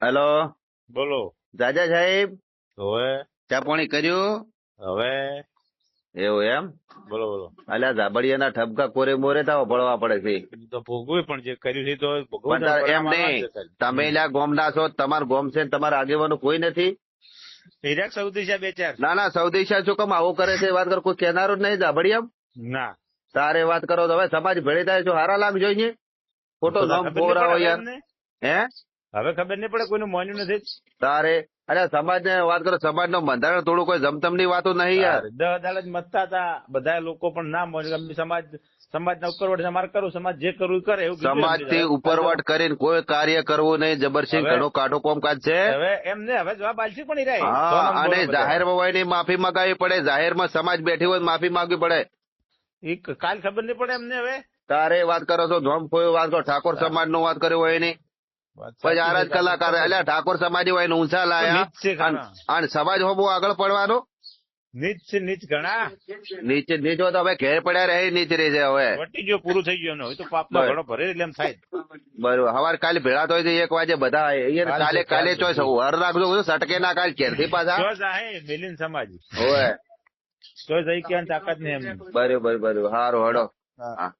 Hello, બોલો. જાજા સાહેબ, હવે ચા પાણી કર્યું? હવે એવું એમ? બોલો બોલો. અલ્યા ધાબડિયાના ઠપકા કોરે મોરે તાવ ભળવા પડે છે. ઈ તો ભોગવું પણ જે કર્યું છે તો ભોગવું પણ તાર એમ પરિણામ આવવાનું નહીં, છે સાહેબ. તમે લ્યા ગોમના છો, તમારું ગોમ છે ને તમારા આગેવાનો કોઈ નથી? હિરાક સૌથી છે બે ચાર. ના ના, સૌદેશ શું કામ આવું કરે છે? વાત કરો, કોઈ કહેનારું જ નહીં ધાબડિયામ? ના તારે વાત કરો તો હવે સમાજ ભેળી થાય છો હારા લાગજો અહીંયા. ખોટો તો નામ ખબર નહીં પોરાવો પડે યાર. એમને. હે હવે ખબર નહીં પડે, કોઈનું મોન્યું નથી. તારે અરે સમાજ ને વાત કરો, સમાજ નું બંધારણ થોડું કોઈ જમતમની વાતો નહીં યાર. 10 અદાલત મતતા હતા બધા લોકો, પણ ના મોન્યું. સમાજના ઉપરવટ અમારે કરવું, સમાજ જે કરવું એ કરે એવું કીધું સમાજ એમને. થી ઉપરવટ કરીને કોઈ કાર્ય કરવું નહીં. જબરસિંહ હવે- ઘણો કાઢો કોમકાજ છે. હવે એમને હવે જવાબ આલશે પણ ઈ હા, રહ્યા. અને જાહેરમાં હોય ની માફી માંગાવી પડે. જાહેરમાં સમાજ બેઠી હોય તો માફી માંગવી પડે. કાલ ખબર નહીં પડે એમને. હવે તારે વાત કરો છો ધોમ કોઈ વાત કરો, ઠાકોર સમાજ નું વાત કર્યું હોય નહીં. પછી આરા જ કલાકાર એટલે ઠાકોર સમાજ હોય ને ઊંચા લાયા નીચ છે અને ઘણા. અને સમાજ હો બહુ આગળ પડવાનો. નીચ છે, નીચ ઘણા. નીચે નીચો તો હવે ઘેર પડ્યા રહે, નીચે રહે છે હવે. વટી ગયો, પૂરું થઈ ગયું એનું. હવે તો પાપનો બસ. ઘણો ભરે એટલે એમ થાય. બરોબર, હવારે કાલે ભેળા તો 1 વાગે બધા અહીંયા કાલે કાલે ચાલશે. ચોઈસ હર રાખજો બધું સટકે ના કાલ ઘેરથી પાછા. જો જાહે મિલિન સમાજ હોય તો જઈ ક્યાં તાકાત નહીં એમની. બરોબર બરોબર, સારું હડો. હા. હા.